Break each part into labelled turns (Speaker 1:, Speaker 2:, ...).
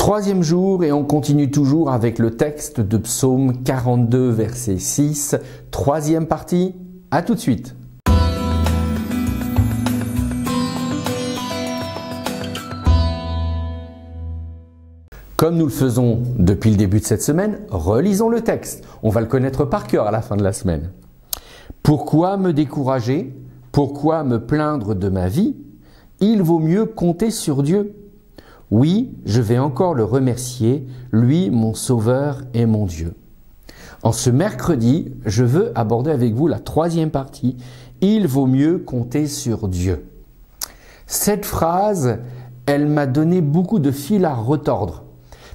Speaker 1: Troisième jour et on continue toujours avec le texte de Psaume 42 verset 6. Troisième partie, à tout de suite. Comme nous le faisons depuis le début de cette semaine, relisons le texte. On va le connaître par cœur à la fin de la semaine. Pourquoi me décourager? Pourquoi me plaindre de ma vie? Il vaut mieux compter sur Dieu. Oui, je vais encore le remercier, lui, mon Sauveur et mon Dieu. En ce mercredi, je veux aborder avec vous la troisième partie. Il vaut mieux compter sur Dieu. Cette phrase, elle m'a donné beaucoup de fil à retordre.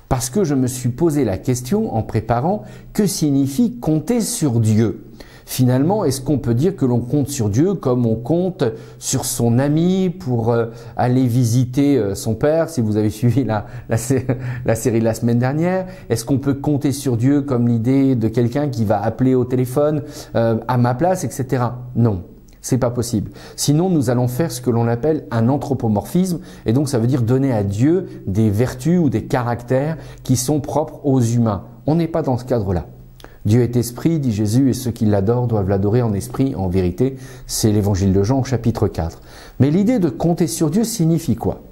Speaker 1: Parce que je me suis posé la question en préparant, que signifie compter sur Dieu? Finalement, est-ce qu'on peut dire que l'on compte sur Dieu comme on compte sur son ami pour aller visiter son père, si vous avez suivi la série de la semaine dernière? Est-ce qu'on peut compter sur Dieu comme l'idée de quelqu'un qui va appeler au téléphone à ma place, etc. Non. C'est pas possible. Sinon, nous allons faire ce que l'on appelle un anthropomorphisme, et donc ça veut dire donner à Dieu des vertus ou des caractères qui sont propres aux humains. On n'est pas dans ce cadre-là. Dieu est esprit, dit Jésus, et ceux qui l'adorent doivent l'adorer en esprit, en vérité. C'est l'évangile de Jean au chapitre 4. Mais l'idée de compter sur Dieu signifie quoi?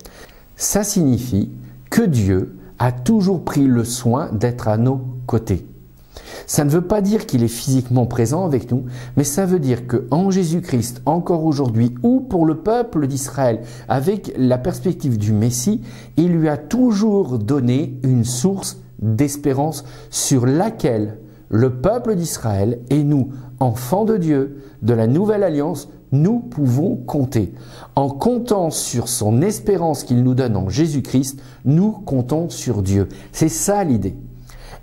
Speaker 1: Ça signifie que Dieu a toujours pris le soin d'être à nos côtés. Ça ne veut pas dire qu'il est physiquement présent avec nous, mais ça veut dire qu'en Jésus-Christ, encore aujourd'hui, ou pour le peuple d'Israël, avec la perspective du Messie, il lui a toujours donné une source d'espérance sur laquelle le peuple d'Israël et nous, enfants de Dieu, de la nouvelle alliance, nous pouvons compter. En comptant sur son espérance qu'il nous donne en Jésus-Christ, nous comptons sur Dieu. C'est ça l'idée.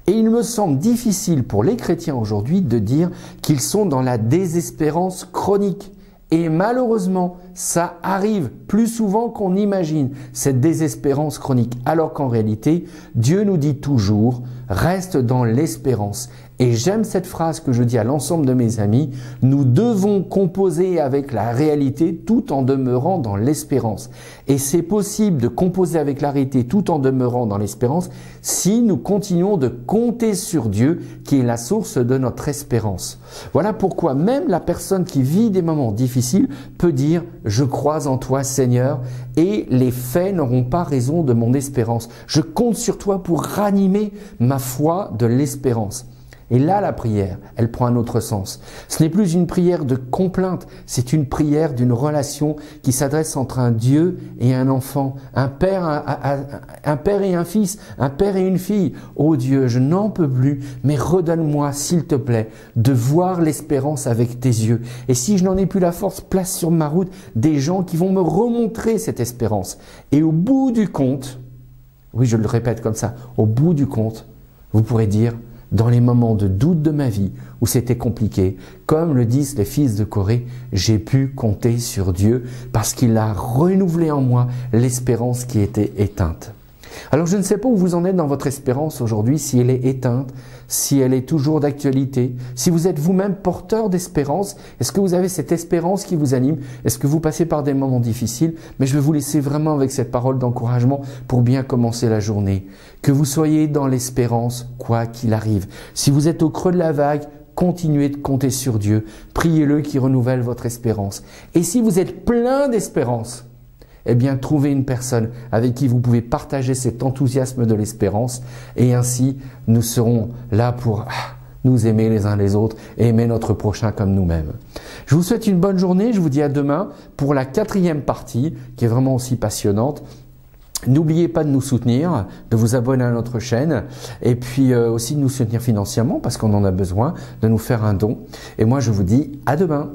Speaker 1: Et il me semble difficile pour les chrétiens aujourd'hui de dire qu'ils sont dans la désespérance chronique. Et malheureusement, ça arrive plus souvent qu'on imagine, cette désespérance chronique. Alors qu'en réalité, Dieu nous dit toujours, reste dans l'espérance. Et j'aime cette phrase que je dis à l'ensemble de mes amis, nous devons composer avec la réalité tout en demeurant dans l'espérance. Et c'est possible de composer avec la réalité tout en demeurant dans l'espérance si nous continuons de compter sur Dieu qui est la source de notre espérance. Voilà pourquoi même la personne qui vit des moments difficiles peut dire « Je crois en toi Seigneur et les faits n'auront pas raison de mon espérance. Je compte sur toi pour ranimer ma foi de l'espérance. » Et là, la prière, elle prend un autre sens. Ce n'est plus une prière de complainte, c'est une prière d'une relation qui s'adresse entre un Dieu et un enfant, un père et un fils, un père et une fille. Oh Dieu, je n'en peux plus, mais redonne-moi, s'il te plaît, de voir l'espérance avec tes yeux. Et si je n'en ai plus la force, place sur ma route des gens qui vont me remontrer cette espérance. Et au bout du compte, oui, je le répète comme ça, au bout du compte, vous pourrez dire, dans les moments de doute de ma vie où c'était compliqué, comme le disent les fils de Corée, j'ai pu compter sur Dieu parce qu'il a renouvelé en moi l'espérance qui était éteinte. Alors je ne sais pas où vous en êtes dans votre espérance aujourd'hui, si elle est éteinte, si elle est toujours d'actualité, si vous êtes vous-même porteur d'espérance, est-ce que vous avez cette espérance qui vous anime? Est-ce que vous passez par des moments difficiles? Mais je vais vous laisser vraiment avec cette parole d'encouragement pour bien commencer la journée. Que vous soyez dans l'espérance, quoi qu'il arrive. Si vous êtes au creux de la vague, continuez de compter sur Dieu. Priez-le qui renouvelle votre espérance. Et si vous êtes plein d'espérance, eh bien, trouvez une personne avec qui vous pouvez partager cet enthousiasme de l'espérance et ainsi, nous serons là pour nous aimer les uns les autres et aimer notre prochain comme nous-mêmes. Je vous souhaite une bonne journée. Je vous dis à demain pour la 4e partie qui est vraiment aussi passionnante. N'oubliez pas de nous soutenir, de vous abonner à notre chaîne et puis aussi de nous soutenir financièrement parce qu'on en a besoin, de nous faire un don. Et moi, je vous dis à demain.